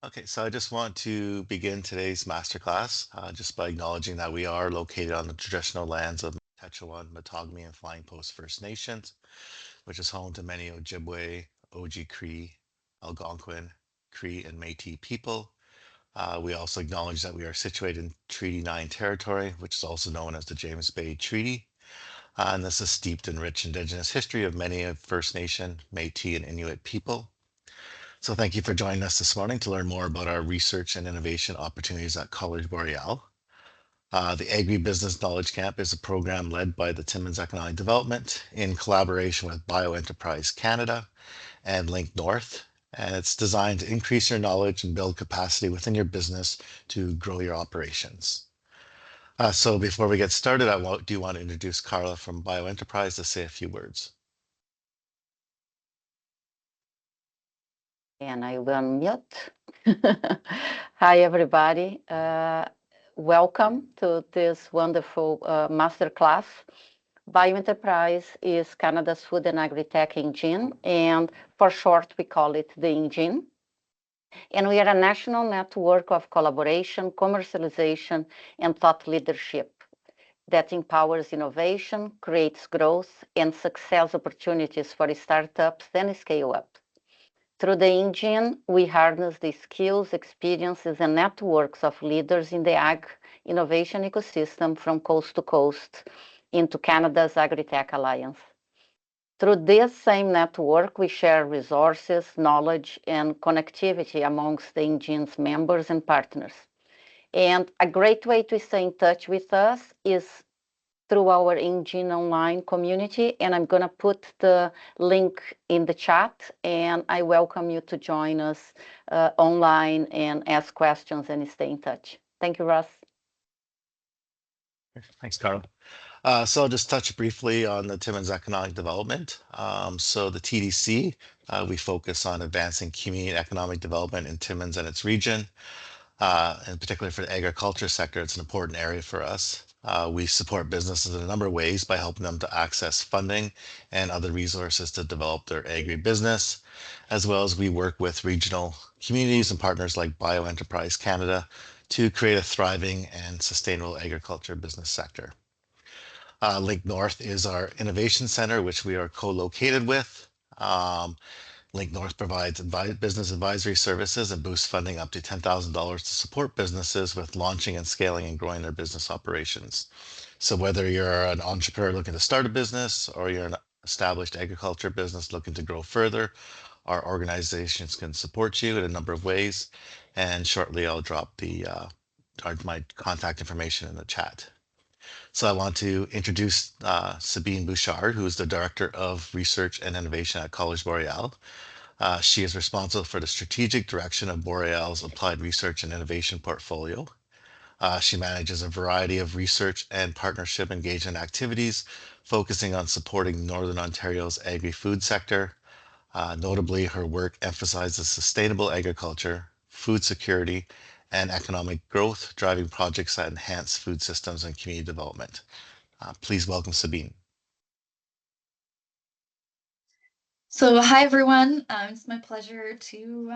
Okay, so I just want to begin today's masterclass just by acknowledging that we are located on the traditional lands of Quechua, Matagami, and Flying Post First Nations, which is home to many Ojibwe, Oji Cree, Algonquin, Cree, and Métis people. We also acknowledge that we are situated in Treaty 9 territory, which is also known as the James Bay Treaty. And this is steeped in rich Indigenous history of many of First Nation, Métis, and Inuit people. So thank you for joining us this morning to learn more about our research and innovation opportunities at College Boreal. The Agri-Business Knowledge Camp is a program led by the Timmins Economic Development in collaboration with Bioenterprise Canada and Link North. And it's designed to increase your knowledge and build capacity within your business to grow your operations. So before we get started, do want to introduce Carla from Bioenterprise to say a few words. And I will mute. Hi, everybody. Welcome to this wonderful masterclass. Bioenterprise is Canada's food and agri-tech engine, and for short, we call it the engine. And we are a national network of collaboration, commercialization, and thought leadership that empowers innovation, creates growth, and success opportunities for startups and scale up. Through the engine, we harness the skills, experiences, and networks of leaders in the ag innovation ecosystem from coast to coast into Canada's Agri-Tech Alliance. Through this same network, we share resources, knowledge, and connectivity amongst the engine's members and partners. And a great way to stay in touch with us is through our Engine Online community, and I'm going to put the link in the chat, and I welcome you to join us online and ask questions and stay in touch. Thank you, Russ. Thanks, Carla. So I'll just touch briefly on the Timmins Economic Development. So the TDC, we focus on advancing community economic development in Timmins and its region. And particularly for the agriculture sector, it's an important area for us. We support businesses in a number of ways by helping them to access funding and other resources to develop their agribusiness, as well as we work with regional communities and partners like Bioenterprise Canada to create a thriving and sustainable agriculture business sector. Link North is our innovation center, which we are co-located with. Link North provides business advisory services and boosts funding up to $10,000 to support businesses with launching and scaling and growing their business operations. So whether you're an entrepreneur looking to start a business or you're an established agriculture business looking to grow further, our organizations can support you in a number of ways. And shortly, I'll drop my contact information in the chat. So I want to introduce Sabine Bouchard, who is the Director of Research and Innovation at College Boreal. She is responsible for the strategic direction of Boreal's applied research and innovation portfolio. She manages a variety of research and partnership engagement activities, focusing on supporting Northern Ontario's agri-food sector. Notably, her work emphasizes sustainable agriculture, food security, and economic growth, driving projects that enhance food systems and community development. Please welcome Sabine. So hi, everyone. It's my pleasure to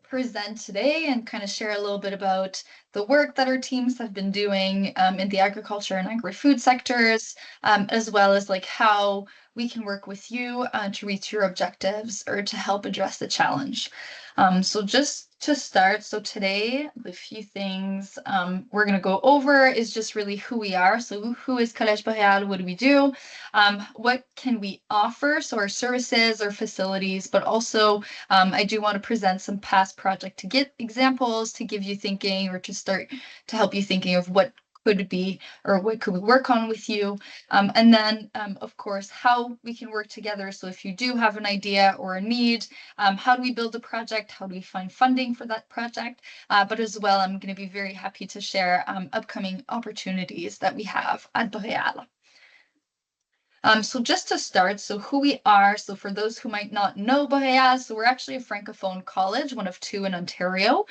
present today and kind of share a little bit about the work that our teams have been doing in the agriculture and agri-food sectors, as well as like how we can work with you to reach your objectives or to help address the challenge. So just to start, so today, the few things we're going to go over is just really who we are. So who is Collège Boréal? What do we do? What can we offer? So our services, our facilities, but also I do want to present some past project to get examples to give you thinking or to start to help you thinking of what could be or what could we work on with you, and then of course how we can work together. So if you do have an idea or a need, how do we build a project, how do we find funding for that project, but as well I'm going to be very happy to share upcoming opportunities that we have at Boreal. So just to start, so who we are, so for those who might not know Boréal, so we're actually a Francophone college, one of two in Ontario.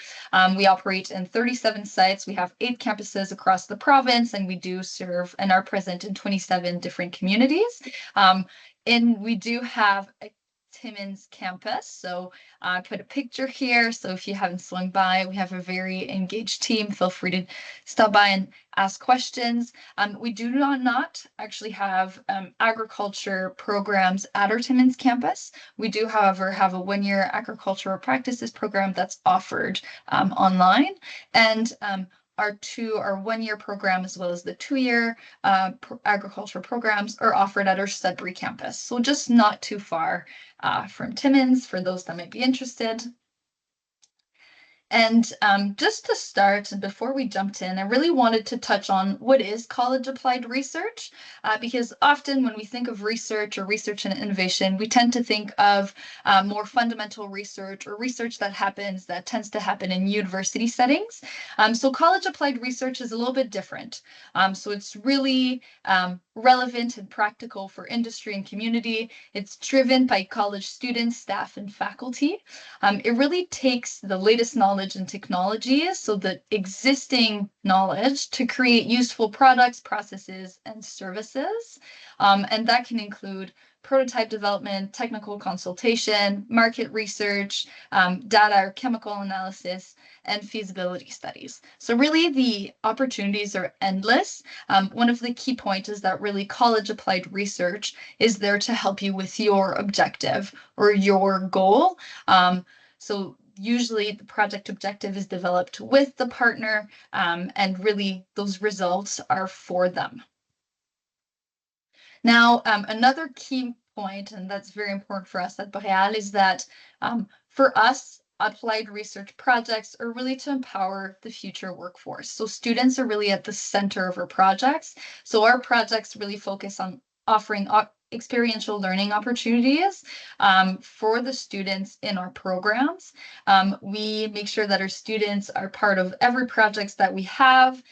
We operate in 37 sites. We have 8 campuses across the province, and we do serve and are present in 27 different communities. And we do have a Timmins campus. So I put a picture here. So if you haven't swung by, we have a very engaged team. Feel free to stop by and ask questions. We do not actually have agriculture programs at our Timmins campus. We do, however, have a one-year agricultural practices program that's offered online. And our 1-year program, as well as the 2-year agriculture programs, are offered at our Sudbury campus. So just not too far from Timmins for those that might be interested. And just to start, and before we jumped in, I really wanted to touch on what is college applied research, because often when we think of research or research and innovation, we tend to think of more fundamental research or research that tends to happen in university settings. So college applied research is a little bit different. So it's really relevant and practical for industry and community. It's driven by college students, staff, and faculty. It really takes the latest knowledge and technologies, so the existing knowledge, to create useful products, processes, and services. And that can include prototype development, technical consultation, market research, data or chemical analysis, and feasibility studies. So really the opportunities are endless. One of the key points is that really college applied research is there to help you with your objective or your goal. So usually the project objective is developed with the partner, and really those results are for them. Now, another key point, and that's very important for us at Boréal, is that for us, applied research projects are really to empower the future workforce. So students are really at the center of our projects. So our projects really focus on offering experiential learning opportunities for the students in our programs. We make sure that our students are part of every project that we have,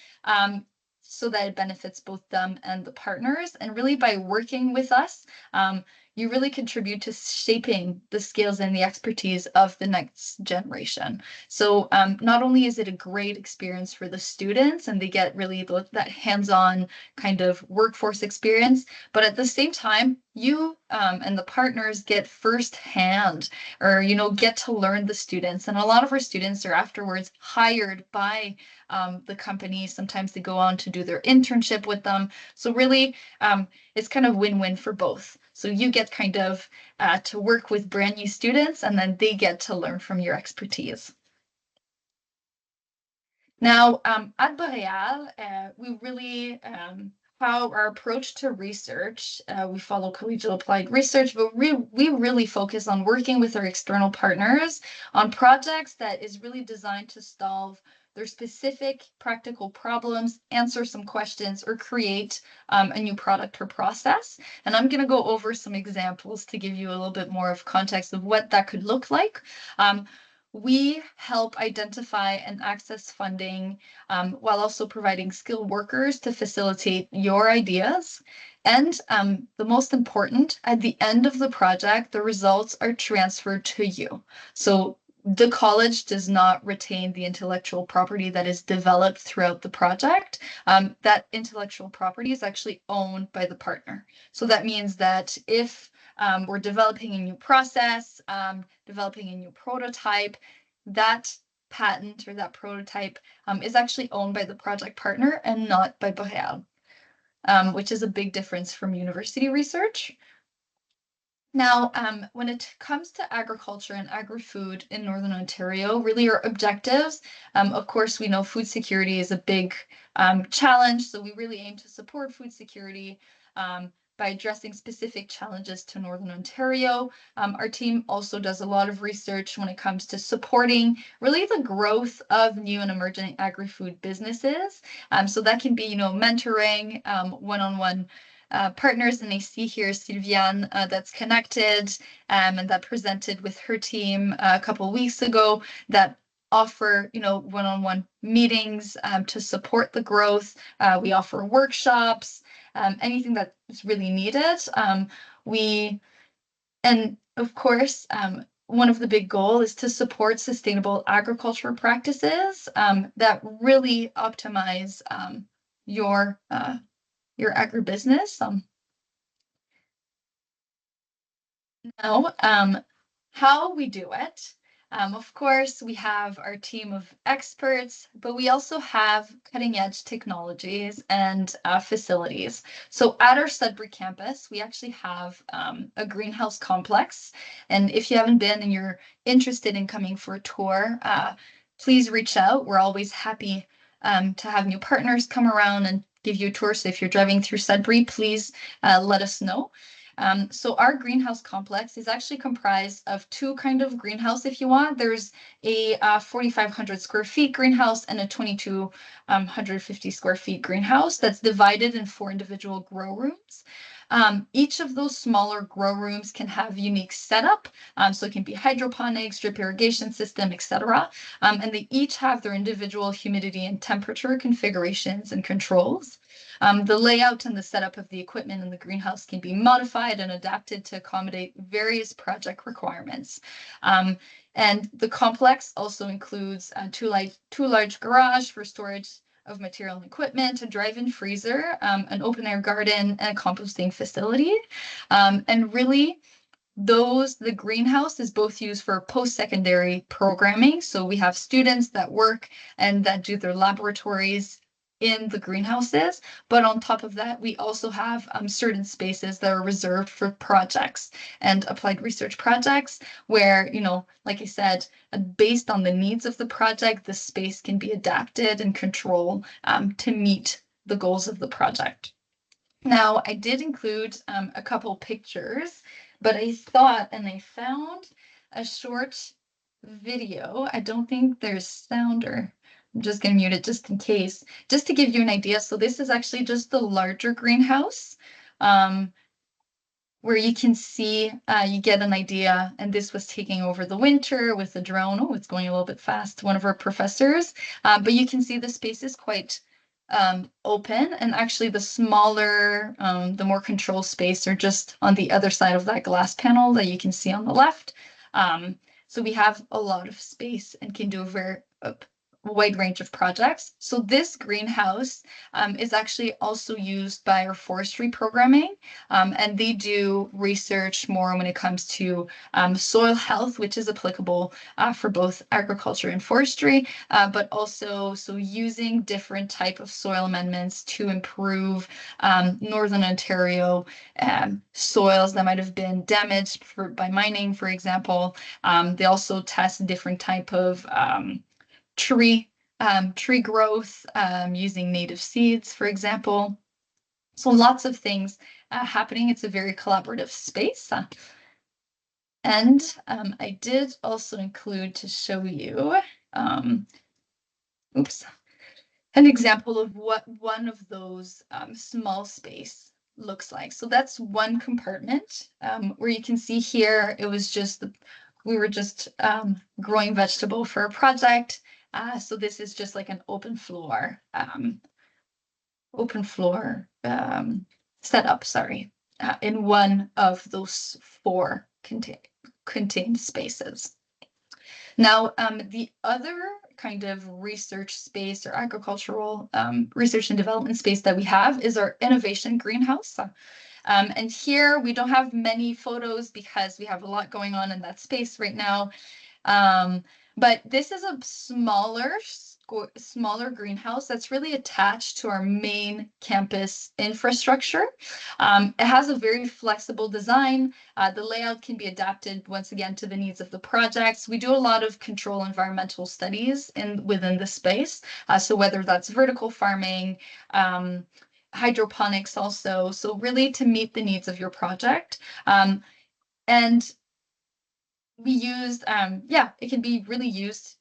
so that it benefits both them and the partners. And really by working with us, you really contribute to shaping the skills and the expertise of the next generation. So not only is it a great experience for the students and they get really that hands-on kind of workforce experience, but at the same time, you and the partners get firsthand, or get to learn the students. And a lot of our students are afterwards hired by the company. Sometimes they go on to do their internship with them. So really, it's kind of win-win for both. So you get kind of to work with brand new students, and then they get to learn from your expertise. Now, at Boréal, we really, how our approach to research, we follow collegial applied research, but we really focus on working with our external partners on projects that is really designed to solve their specific practical problems, answer some questions, or create a new product or process. And I'm going to go over some examples to give you a little bit more of context of what that could look like. We help identify and access funding while also providing skilled workers to facilitate your ideas. And the most important, at the end of the project, the results are transferred to you. So the college does not retain the intellectual property that is developed throughout the project. That intellectual property is actually owned by the partner. So that means that if we're developing a new process, developing a new prototype, that patent or that prototype is actually owned by the project partner and not by Boréal, which is a big difference from university research. Now, when it comes to agriculture and agri-food in Northern Ontario, really our objectives, of course, we know food security is a big challenge, so we really aim to support food security by addressing specific challenges to Northern Ontario. Our team also does a lot of research when it comes to supporting really the growth of new and emerging agri-food businesses. So that can be, mentoring, one-on-one partners, and I see here Sylviane that's connected and that presented with her team a couple of weeks ago that offer, one-on-one meetings to support the growth. We offer workshops, anything that is really needed. And of course, one of the big goals is to support sustainable agriculture practices that really optimize your agribusiness. Now, how we do it. Of course, we have our team of experts, but we also have cutting edge technologies and facilities. So at our Sudbury campus, we actually have a greenhouse complex. And if you haven't been and you're interested in coming for a tour, please reach out. We're always happy to have new partners come around and give you a tour. So if you're driving through Sudbury, please let us know. So our greenhouse complex is actually comprised of two kind of greenhouse, if you want. There's a 4,500 square feet greenhouse and a 2,250 square feet greenhouse that's divided in 4 individual grow rooms. Each of those smaller grow rooms can have unique setup. So it can be hydroponics, drip irrigation system, etc. And they each have their individual humidity and temperature configurations and controls. The layout and the setup of the equipment in the greenhouse can be modified and adapted to accommodate various project requirements. And the complex also includes two large garage for storage of material and equipment, a drive-in freezer, an open-air garden, and a composting facility. And really, the greenhouse is both used for post-secondary programming. So we have students that work and that do their laboratories in the greenhouses. But on top of that, we also have certain spaces that are reserved for projects and applied research projects where, like I said, based on the needs of the project, the space can be adapted and controlled to meet the goals of the project. Now, I did include a couple pictures, but I thought and I found a short video. I don't think there's sound, or I'm just going to mute it just in case, just to give you an idea. So this is actually just the larger greenhouse where you can see, you get an idea, and this was taking over the winter with the drone. Oh, it's going a little bit fast, one of our professors, but you can see the space is quite open, and actually the smaller, the more controlled space are just on the other side of that glass panel that you can see on the left. So we have a lot of space and can do a wide range of projects. So this greenhouse is actually also used by our forestry programming, and they do research more when it comes to soil health, which is applicable for both agriculture and forestry, but also using different type of soil amendments to improve Northern Ontario soils that might have been damaged by mining, for example. They also test different type of tree growth using native seeds, for example. So lots of things happening. It's a very collaborative space. And I did also include to show you, an example of what one of those small space looks like. So that's one compartment where you can see here, it was just, we were just growing vegetable for a project. So this is just like an open floor setup, sorry, in one of those 4 contained spaces. Now, the other kind of research space or agricultural research and development space that we have is our innovation greenhouse. And here we don't have many photos because we have a lot going on in that space right now. But this is a smaller greenhouse that's really attached to our main campus infrastructure. It has a very flexible design. The layout can be adapted once again to the needs of the projects. We do a lot of control environmental studies within the space. So whether that's vertical farming, hydroponics also, so really to meet the needs of your project. And we used, it can be really used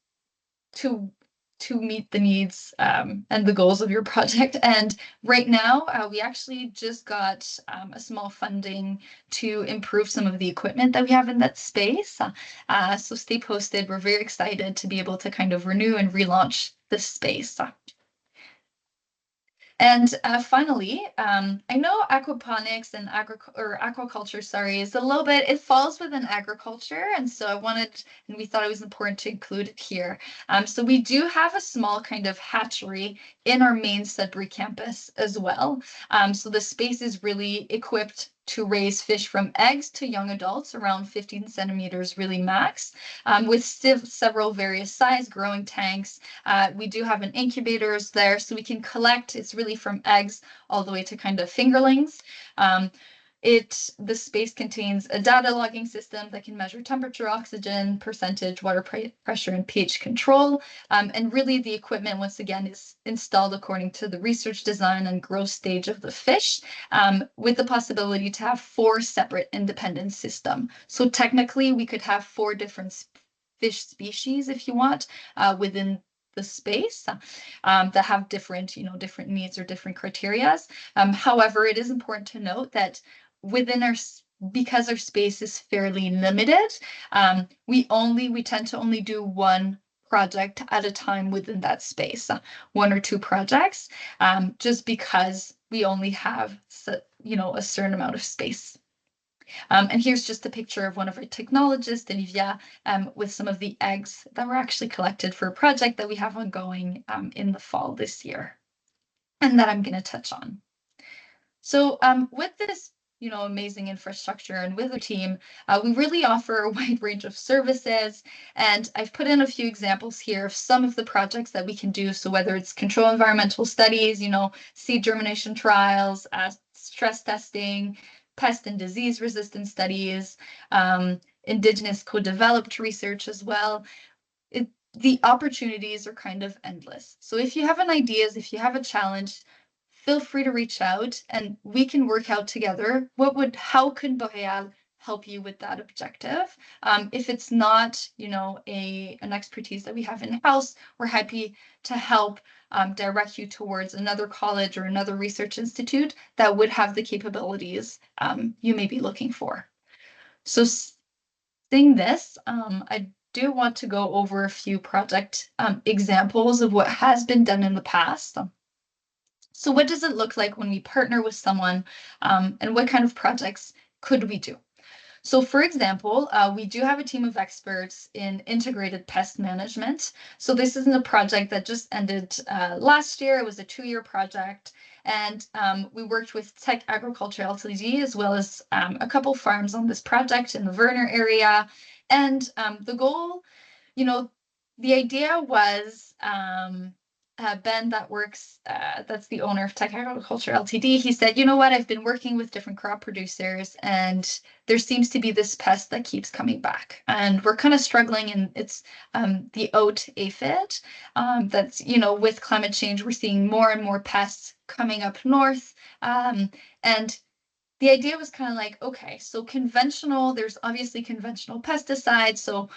to meet the needs and the goals of your project. And right now, we actually just got a small funding to improve some of the equipment that we have in that space. So stay posted. We're very excited to be able to kind of renew and relaunch this space. And finally, I know aquaponics and aquaculture, sorry, is a little bit, it falls within agriculture. And so we thought it was important to include it here. So we do have a small kind of hatchery in our main Sudbury campus as well. So the space is really equipped to raise fish from eggs to young adults, around 15 centimeters really max, with several various size growing tanks. We do have an incubators there, so we can collect, it's really from eggs all the way to kind of fingerlings. The space contains a data logging system that can measure temperature, oxygen, percentage, water pressure, and pH control. And really the equipment, once again, is installed according to the research design and growth stage of the fish, with the possibility to have 4 separate independent systems. So technically we could have 4 different fish species, if you want, within the space, that have different, different needs or different criteria. However, it is important to note that because our space is fairly limited, we tend to only do one project at a time within that space, 1 or 2 projects, just because we only have, a certain amount of space. And here's just a picture of one of our technologists, Olivia, with some of the eggs that were actually collected for a project that we have ongoing in the fall this year, and that I'm going to touch on. So with this, amazing infrastructure and with our team, we really offer a wide range of services. And I've put in a few examples here of some of the projects that we can do. So whether it's control environmental studies, seed germination trials, stress testing, pest and disease resistant studies, indigenous co-developed research as well. The opportunities are kind of endless. So if you have an idea, if you have a challenge, feel free to reach out and we can work out together. How can Boréal help you with that objective? If it's not, an expertise that we have in-house, we're happy to help direct you towards another college or another research institute that would have the capabilities you may be looking for. So saying this, I do want to go over a few project examples of what has been done in the past. So what does it look like when we partner with someone, and what kind of projects could we do? So for example, we do have a team of experts in integrated pest management. So this isn't a project that just ended last year. It was a 2-year project. And we worked with Tech Agriculture Ltd, as well as a couple farms on this project in the Werner area. And the goal, the idea was Ben that's the owner of Tech Agriculture Ltd. He said, you know what, I've been working with different crop producers and there seems to be this pest that keeps coming back. And we're kind of struggling, and it's the oat aphid. That's, with climate change, we're seeing more and more pests coming up north. And the idea was kind of like, okay, so there's obviously conventional pesticides. So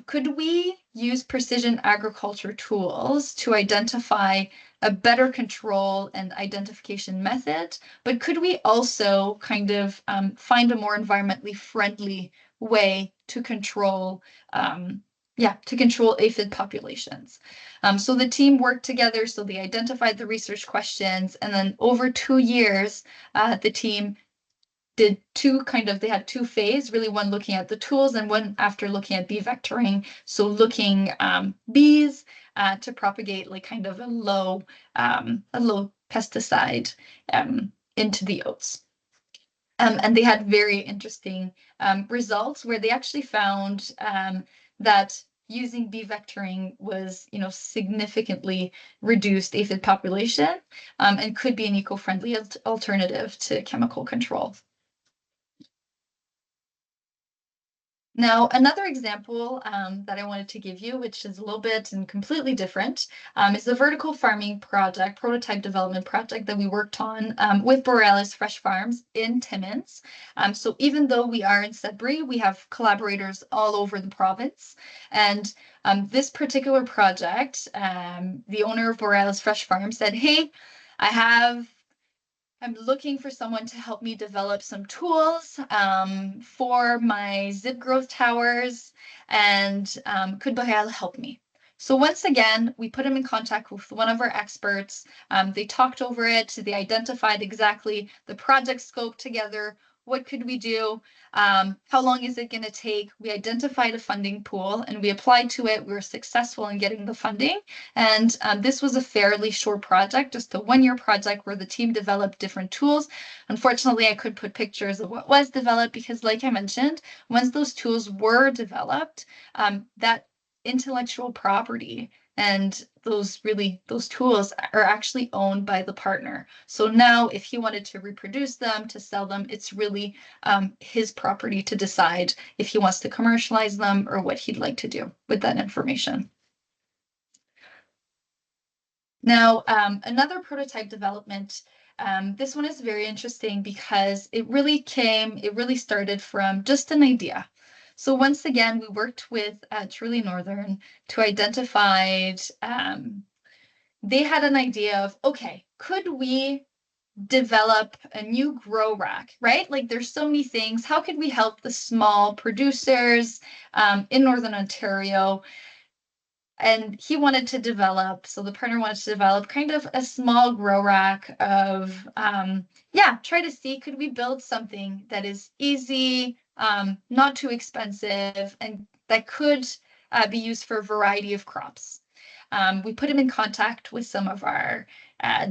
could we use precision agriculture tools to identify a better control and identification method? But could we also kind of find a more environmentally friendly way to control aphid populations? So the team worked together. So they identified the research questions, and then over 2 years, the team did they had 2 phases, really, one looking at the tools and one after looking at bee vectoring. So looking bees to propagate like kind of a low pesticide into the oats. And they had very interesting results where they actually found that using bee vectoring was, significantly reduced aphid population and could be an eco-friendly alternative to chemical control. Now, another example that I wanted to give you, which is a little bit and completely different, is the vertical farming project, prototype development project that we worked on with Borealis Fresh Farms in Timmins. So even though we are in Sudbury, we have collaborators all over the province. And this particular project, the owner of Borealis Fresh Farms said, hey, I'm looking for someone to help me develop some tools for my zip growth towers, and could Boréal help me? So once again, we put him in contact with one of our experts. They talked over it. They identified exactly the project scope together, what could we do? How long is it going to take? We identified a funding pool and we applied to it. We were successful in getting the funding. And this was a fairly short project, just a 1-year project where the team developed different tools. Unfortunately, I could put pictures of what was developed because, like I mentioned, once those tools were developed, that intellectual property and those tools are actually owned by the partner. So now if he wanted to reproduce them, to sell them, it's really his property to decide if he wants to commercialize them or what he'd like to do with that information. Now, another prototype development, this one is very interesting because it really started from just an idea. So once again, we worked with Truly Northern to identify, they had an idea of, okay, could we develop a new grow rack, right? Like there's so many things. How could we help the small producers in Northern Ontario? And he wanted to develop, so the partner wanted to develop kind of a small grow rack of, try to see, could we build something that is easy, not too expensive, and that could be used for a variety of crops. We put him in contact with some of our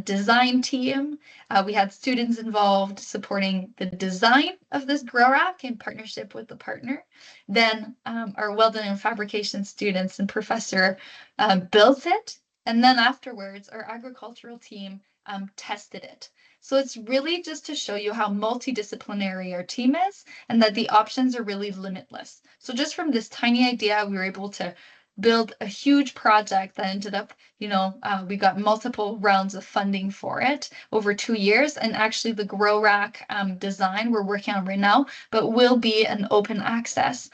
design team. We had students involved supporting the design of this grow rack in partnership with the partner. Then our welding and fabrication students and professor built it. And then afterwards, our agricultural team tested it. So it's really just to show you how multidisciplinary our team is and that the options are really limitless. So just from this tiny idea, we were able to build a huge project that ended up, we got multiple rounds of funding for it over 2 years. And actually the grow rack design we're working on right now, but will be an open access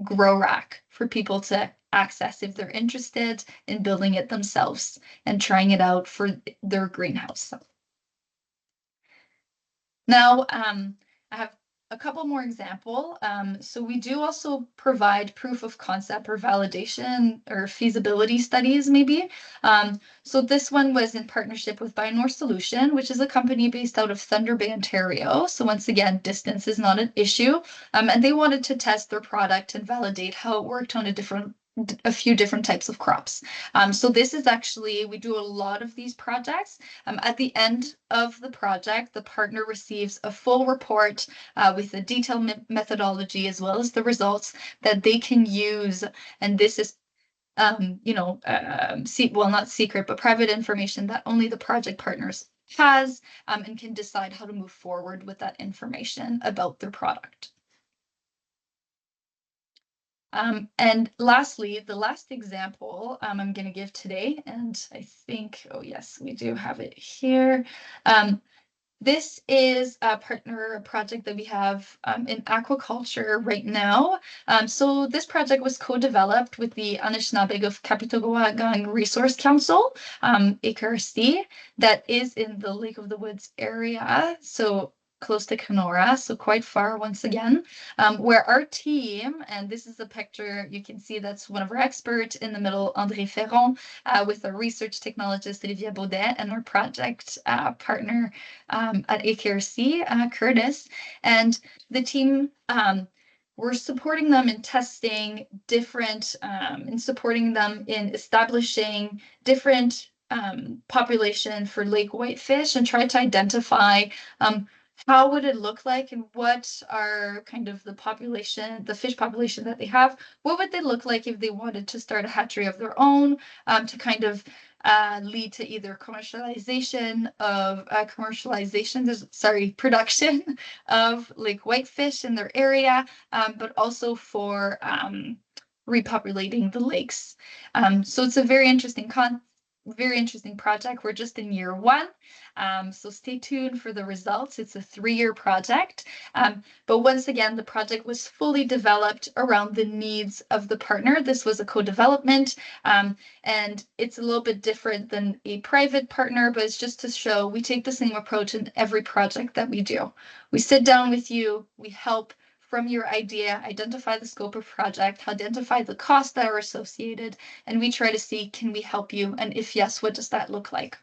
grow rack for people to access if they're interested in building it themselves and trying it out for their greenhouse. Now, I have a couple more examples. So we do also provide proof of concept or validation or feasibility studies, maybe. So this one was in partnership with Bioenterprise Solution, which is a company based out of Thunder Bay, Ontario. So once again, distance is not an issue. And they wanted to test their product and validate how it worked on a few different types of crops. So this is actually, we do a lot of these projects. At the end of the project, the partner receives a full report with a detailed methodology as well as the results that they can use. And this is, not secret, but private information that only the project partners has and can decide how to move forward with that information about their product. And lastly, the last example I'm going to give today, and I think, oh yes, we do have it here. This is a project that we have in aquaculture right now. So this project was co-developed with the Anishinaabe of Kapitogawagang Resource Council, AKRC, that is in the Lake of the Woods area. So close to Kenora, so quite far once again, where our team, and this is a picture, you can see that's one of our experts in the middle, André Ferron, with our research technologist, Olivia Baudet, and our project partner at AKRC, Curtis. And the team, we're supporting them in testing different, and supporting them in establishing different population for lake whitefish and try to identify how would it look like and what are kind of the fish population that they have? What would they look like if they wanted to start a hatchery of their own to kind of lead to either production of lake whitefish in their area, but also for repopulating the lakes. So it's a very interesting project. We're just in year 1. So stay tuned for the results. It's a 3-year project. But once again, the project was fully developed around the needs of the partner. This was a co-development, and it's a little bit different than a private partner, but it's just to show we take the same approach in every project that we do. We sit down with you, we help from your idea, identify the scope of project, identify the costs that are associated, and we try to see, can we help you? And if yes, what does that look like?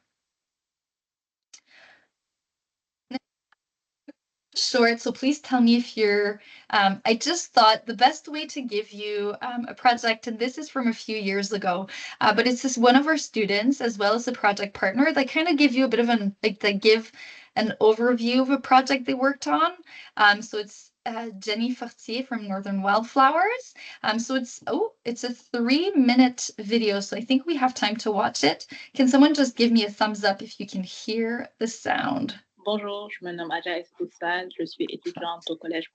short, so please tell me if you're, I just thought the best way to give you a project, and this is from a few years ago, but it's just one of our students as well as the project partner that kind of give you a bit of an, like they give an overview of a project they worked on. So it's Jenny Fortier from Northern Wildflowers. So it's a 3-minute video, so I think we have time to watch it. Can someone just give me a thumbs up if you can hear the sound? Bonjour, je me nomme Agri-Business Bouchard, je suis étudiante au Collège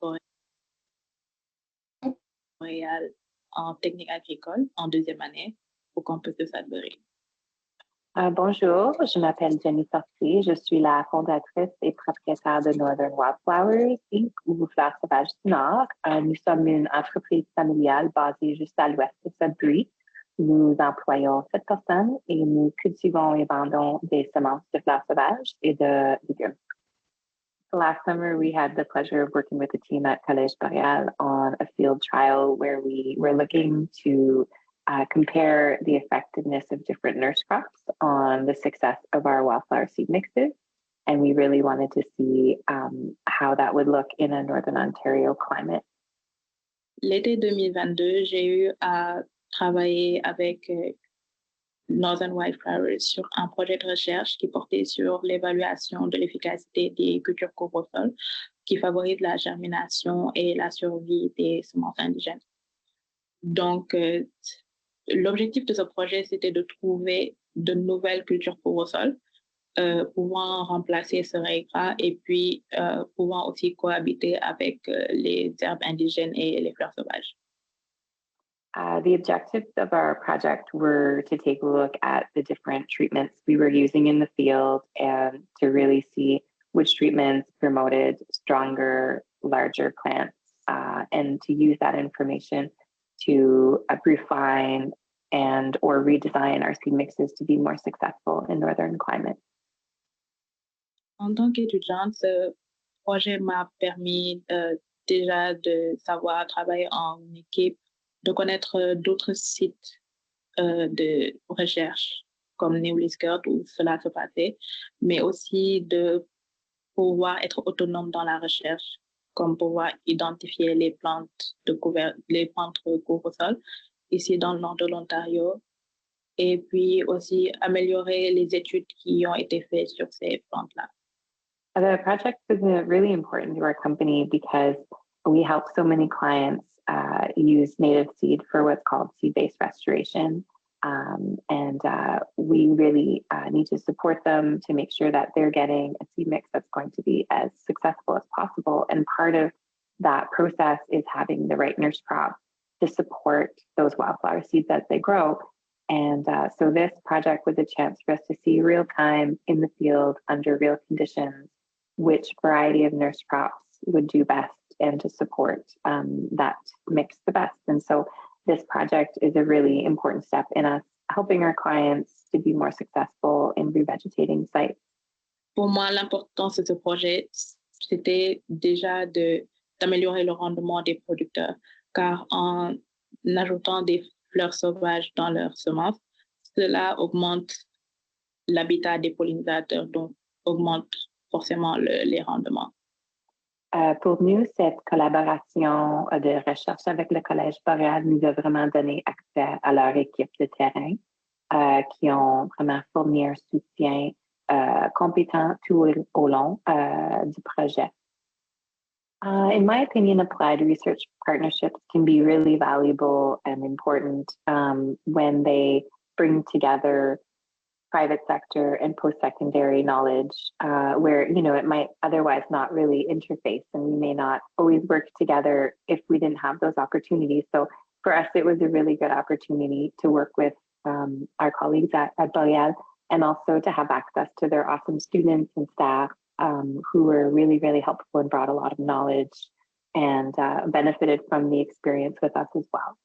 Boréal en technique agricole en 2e année au campus de Sudbury. Bonjour, je m'appelle Jenny Fortier, je suis la fondatrice et propriétaire de Northern Wildflowers Inc. ou Fleurs Sauvages du Nord. Nous sommes une entreprise familiale basée juste à l'ouest de Sudbury. Nous employons 7 personnes et nous cultivons et vendons des semences de fleurs sauvages et de légumes. Last summer, we had the pleasure of working with the team at Collège Boréal on a field trial where we were looking to compare the effectiveness of different nurse crops on the success of our wildflower seed mixes. And we really wanted to see how that would look in a Northern Ontario climate. L'été 2022, j'ai eu à travailler avec Northern Wildflowers sur un projet de recherche qui portait sur l'évaluation de l'efficacité des cultures couvre-sol qui favorisent la germination et la survie des semences indigènes. Donc, l'objectif de ce projet, c'était de trouver de nouvelles cultures couvre-sol pouvant remplacer ce gras et puis pouvant aussi cohabiter avec les herbes indigènes et les fleurs sauvages. The objectives of our project were to take a look at the different treatments we were using in the field and to really see which treatments promoted stronger, larger plants, and to use that information to refine and or redesign our seed mixes to be more successful in northern climates. En tant qu'étudiante, ce projet m'a permis déjà de savoir travailler en équipe, de connaître d'autres sites de recherche comme Néo-Liskert où cela se passait, mais aussi de pouvoir être autonome dans la recherche, comme pouvoir identifier les plantes couvre-sol ici dans le nord de l'Ontario, et puis aussi améliorer les études qui ont été faites sur ces plantes-là. The project was really important to our company because we help so many clients use native seed for what's called seed-based restoration. And we really need to support them to make sure that they're getting a seed mix that's going to be as successful as possible. And part of that process is having the right nurse crop to support those wildflower seeds as they grow. And so this project was a chance for us to see real time in the field under real conditions which variety of nurse crops would do best and to support that mix the best. And so this project is a really important step in us helping our clients to be more successful in revegetating sites. Pour moi, l'importance de ce projet, c'était déjà d'améliorer le rendement des producteurs, car en ajoutant des fleurs sauvages dans leurs semences, cela augmente l'habitat des pollinisateurs, donc augmente forcément les rendements. Pour nous, cette collaboration de recherche avec le Collège Boréal nous a vraiment donné accès à leur équipe de terrain qui ont vraiment fourni un soutien compétent tout au long du projet. In my opinion, applied research partnerships can be really valuable and important when they bring together private sector and post-secondary knowledge where, it might otherwise not really interface, and we may not always work together if we didn't have those opportunities. So for us, it was a really good opportunity to work with our colleagues at Boréal and also to have access to their awesome students and staff who were really, really helpful and brought a lot of knowledge and benefited from the experience with us as well.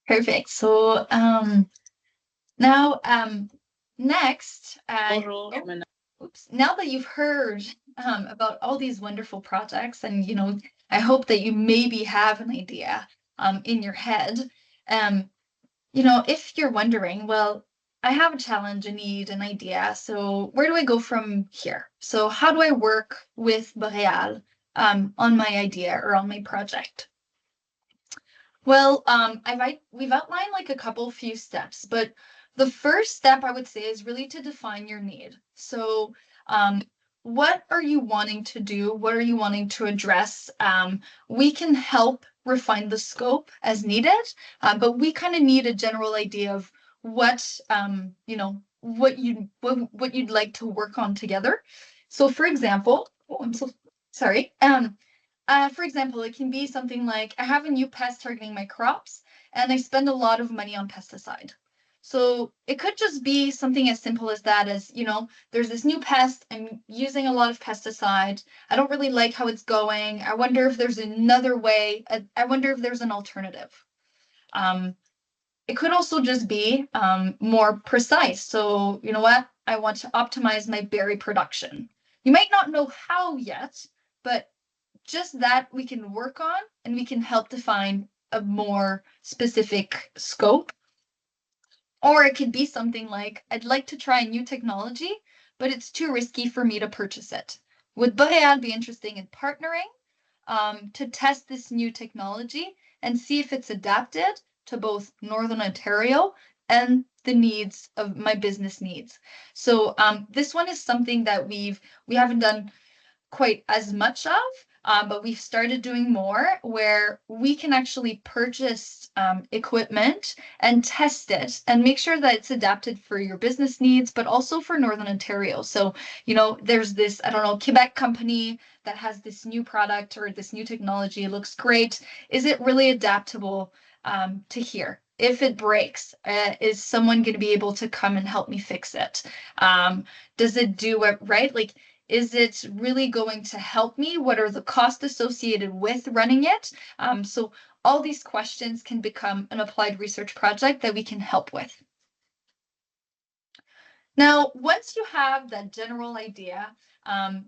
Perfect. So now next, Bonjour, now that you've heard about all these wonderful projects, and I hope that you maybe have an idea in your head. If you're wondering, well, I have a challenge, a need, an idea. So where do I go from here? So how do I work with Boréal on my idea or on my project? Well, we've outlined like a few steps, but the first step I would say is really to define your need. So what are you wanting to do? What are you wanting to address? We can help refine the scope as needed, but we kind of need a general idea of what what you'd like to work on together. So for example, oh, I'm so sorry. For example, it can be something like I have a new pest targeting my crops and I spend a lot of money on pesticide. So it could just be something as simple as that, as, there's this new pest, I'm using a lot of pesticide. I don't really like how it's going. I wonder if there's another way. I wonder if there's an alternative. It could also just be more precise. So, you know what? I want to optimize my berry production. You might not know how yet, but just that we can work on and we can help define a more specific scope. Or it could be something like, I'd like to try a new technology, but it's too risky for me to purchase it. Would Boréal be interested in partnering to test this new technology and see if it's adapted to both Northern Ontario and the needs of my business needs? So this one is something that we haven't done quite as much of, but we've started doing more where we can actually purchase equipment and test it and make sure that it's adapted for your business needs, but also for Northern Ontario. So, there's this, I don't know, Quebec company that has this new product or this new technology. It looks great. Is it really adaptable to here? If it breaks, is someone going to be able to come and help me fix it? Does it do it right? Like, is it really going to help me? What are the costs associated with running it? So all these questions can become an applied research project that we can help with. Now, once you have that general idea,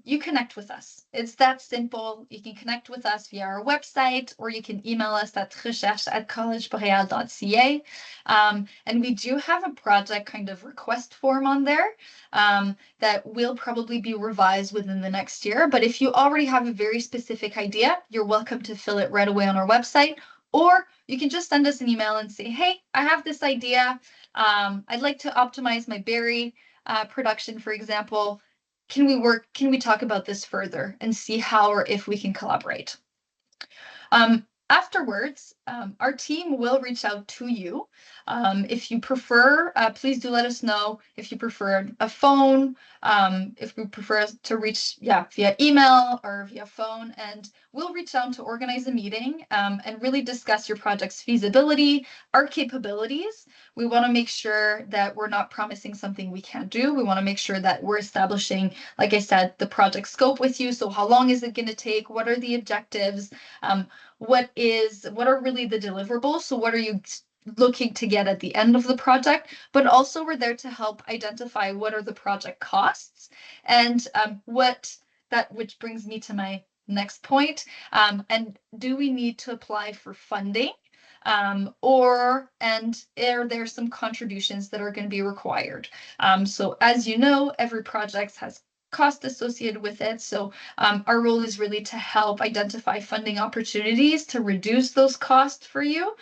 you connect with us. It's that simple. You can connect with us via our website, or you can email us at recherche@collegeboreal.ca. And we do have a project kind of request form on there that will probably be revised within the next year. But if you already have a very specific idea, you're welcome to fill it right away on our website. Or you can just send us an email and say, hey, I have this idea. I'd like to optimize my berry production, for example. Can we talk about this further and see how or if we can collaborate? Afterwards, our team will reach out to you. If you prefer, please do let us know if you prefer a phone, if we prefer to reach via email or via phone, and we'll reach out to organize a meeting and really discuss your project's feasibility, our capabilities. We want to make sure that we're not promising something we can't do. We want to make sure that we're establishing, like I said, the project scope with you. So how long is it going to take? What are the objectives? What are really the deliverables? So what are you looking to get at the end of the project? But also we're there to help identify what are the project costs and which brings me to my next point. And do we need to apply for funding? And are there some contributions that are going to be required? So as you know, every project has cost associated with it. So our role is really to help identify funding opportunities to reduce those costs for you.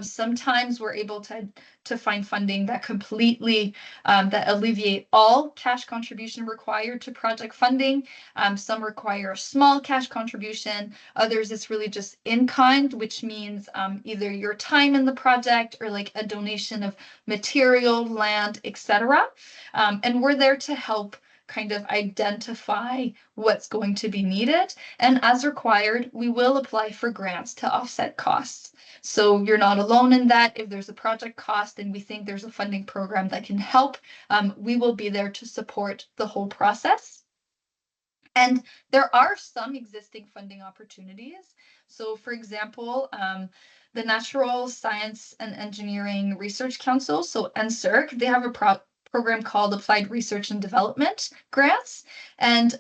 Sometimes we're able to find funding that completely that alleviate all cash contribution required to project funding. Some require a small cash contribution. Others it's really just in kind, which means either your time in the project or like a donation of material, land, etc. And we're there to help kind of identify what's going to be needed. And as required, we will apply for grants to offset costs. So you're not alone in that. If there's a project cost and we think there's a funding program that can help, we will be there to support the whole process. And there are some existing funding opportunities. So for example, the Natural Science and Engineering Research Council, so NSERC, they have a program called Applied Research and Development Grants. And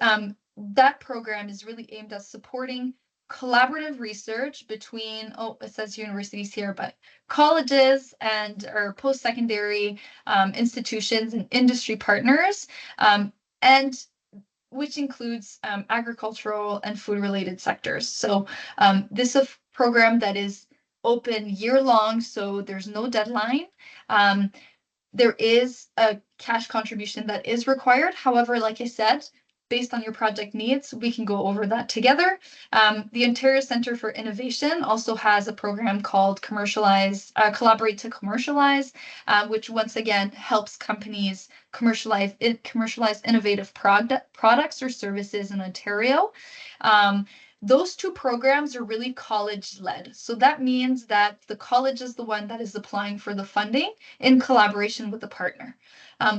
that program is really aimed at supporting collaborative research between, it says universities here, but colleges and or post-secondary institutions and industry partners, and which includes agricultural and food-related sectors. So this is a program that is open year-long, so there's no deadline. There is a cash contribution that is required. However, like I said, based on your project needs, we can go over that together. The Ontario Centre for Innovation also has a program called Collaborate to Commercialize, which once again helps companies commercialize innovative products or services in Ontario. Those two programs are really college-led. So that means that the college is the one that is applying for the funding in collaboration with the partner,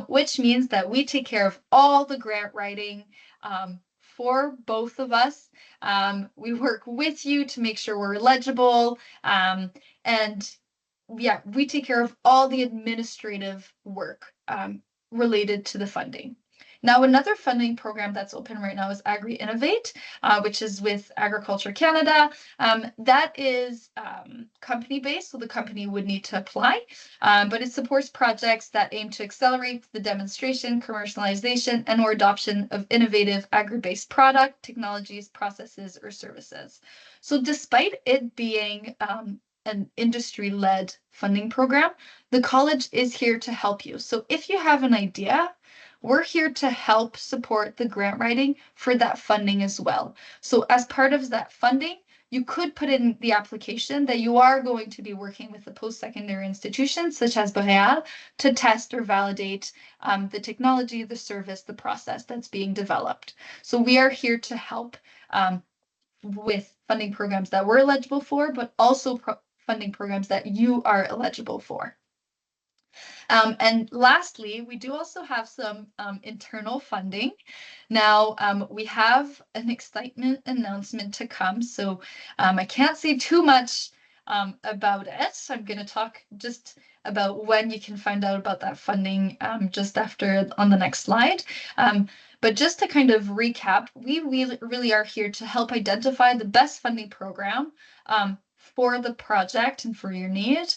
which means that we take care of all the grant writing for both of us. We work with you to make sure we're eligible, and yeah, we take care of all the administrative work related to the funding. Now, another funding program that's open right now is Agri-Innovate, which is with Agriculture Canada. That is company-based, so the company would need to apply, but it supports projects that aim to accelerate the demonstration, commercialization, and or adoption of innovative agri-based product, technologies, processes, or services. So despite it being an industry-led funding program, the college is here to help you. So if you have an idea, we're here to help support the grant writing for that funding as well. So as part of that funding, you could put in the application that you are going to be working with the post-secondary institutions such as Boréal to test or validate the technology, the service, the process that's being developed. So we are here to help with funding programs that we're eligible for, but also funding programs that you are eligible for. And lastly, we do also have some internal funding. Now, we have an excitement announcement to come, so I can't say too much about it. So I'm going to talk just about when you can find out about that funding just after on the next slide. But just to kind of recap, we really are here to help identify the best funding program for the project and for your need.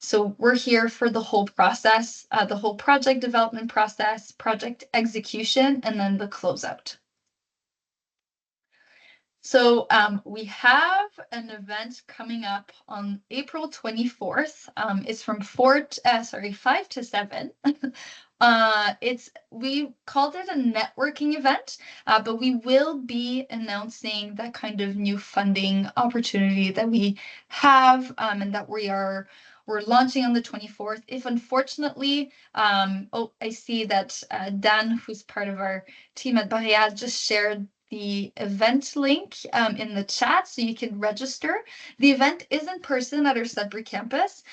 So we're here for the whole process, the whole project development process, project execution, and then the closeout. So we have an event coming up on April 24th. It's from 5 to 7. We called it a networking event, but we will be announcing that kind of new funding opportunity that we have and that we're launching on the 24th. If unfortunately, I see that Dan, who's part of our team at Boréal, just shared the event link in the chat so you can register. The event is in person at our Sudbury campus.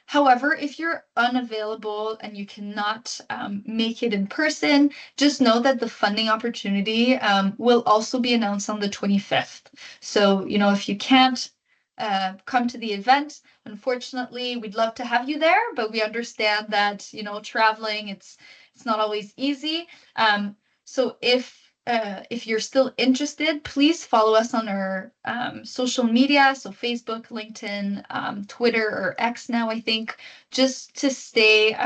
However, if you're unavailable and you cannot make it in person, just know that the funding opportunity will also be announced on the 25th. So, if you can't come to the event, unfortunately, we'd love to have you there, but we understand that, traveling, it's not always easy. So if you're still interested, please follow us on our social media, so Facebook, LinkedIn, Twitter, or X now, I think, just to stay,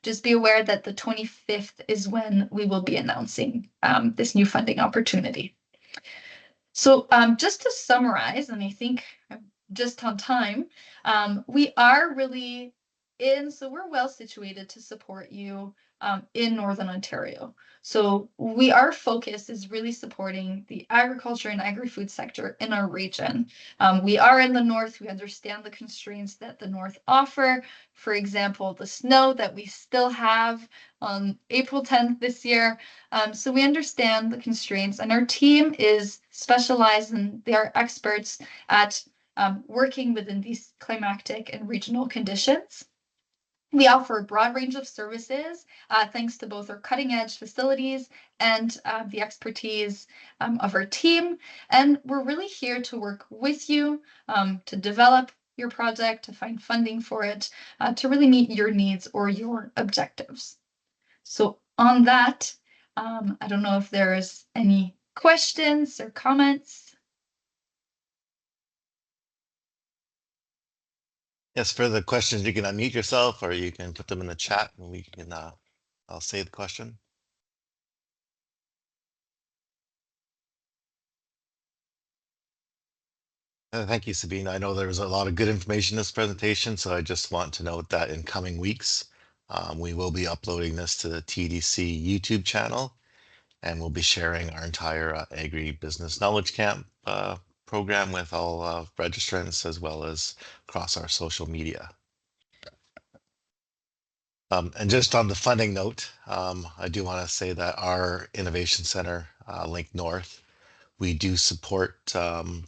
just be aware that the 25th is when we will be announcing this new funding opportunity. So just to summarize, and I think I'm just on time, we are really so we're well situated to support you in Northern Ontario. So our focus is really supporting the agriculture and agri-food sector in our region. We are in the north. We understand the constraints that the north offer. For example, the snow that we still have on April 10th this year. So we understand the constraints, and our team is specialized and they are experts at working within these climatic and regional conditions. We offer a broad range of services thanks to both our cutting edge facilities and the expertise of our team. And we're really here to work with you to develop your project, to find funding for it, to really meet your needs or your objectives. So on that, I don't know if there's any questions or comments. Yes, for the questions, you can unmute yourself or you can put them in the chat and we can, I'll say the question. Thank you, Sabine. I know there was a lot of good information in this presentation, so I just want to note that in coming weeks, we will be uploading this to the TDC YouTube channel, and we'll be sharing our entire Agri-Business Knowledge Camp program with all registrants as well as across our social media. And just on the funding note, I do want to say that our Innovation Center, Link North, we do support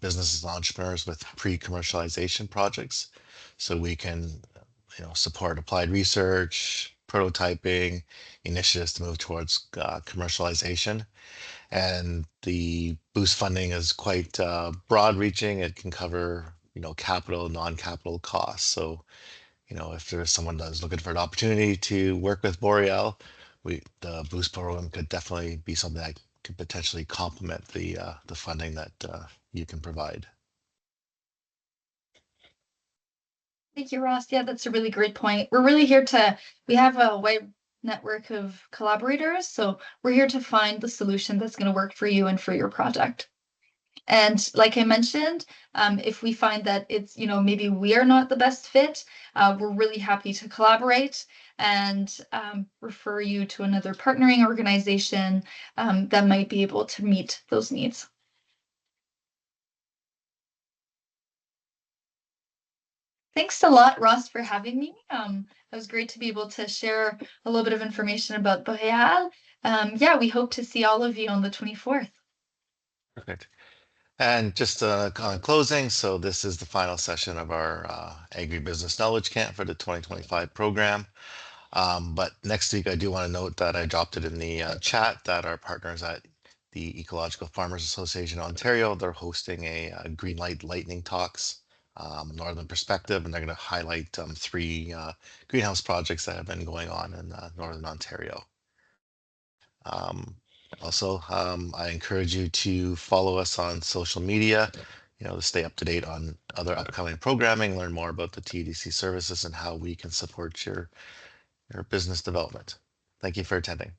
businesses and entrepreneurs with pre-commercialization projects. So we can, support applied research, prototyping, initiatives to move towards commercialization. And the boost funding is quite broad reaching. It can cover, capital, non-capital costs. So, if there's someone that's looking for an opportunity to work with Boreal, the boost program could definitely be something that could potentially complement the funding that you can provide. Thank you, Ross. Yeah, that's a really great point. We're really here we have a wide network of collaborators, so we're here to find the solution that's going to work for you and for your project. And like I mentioned, if we find that it's, maybe we are not the best fit, we're really happy to collaborate and refer you to another partnering organization that might be able to meet those needs. Thanks a lot, Ross, for having me. It was great to be able to share a little bit of information about Boréal. Yeah, we hope to see all of you on the 24th. Perfect. And just on closing, so this is the final session of our Agri-Business Knowledge Camp for the 2025 program. But next week, I do want to note that I dropped it in the chat that our partners at the Ecological Farmers Association of Ontario, they're hosting a Green Light Lightning Talks, Northern Perspective, and they're going to highlight 3 greenhouse projects that have been going on in Northern Ontario. Also, I encourage you to follow us on social media, to stay up to date on other upcoming programming, learn more about the TDC services and how we can support your business development. Thank you for attending.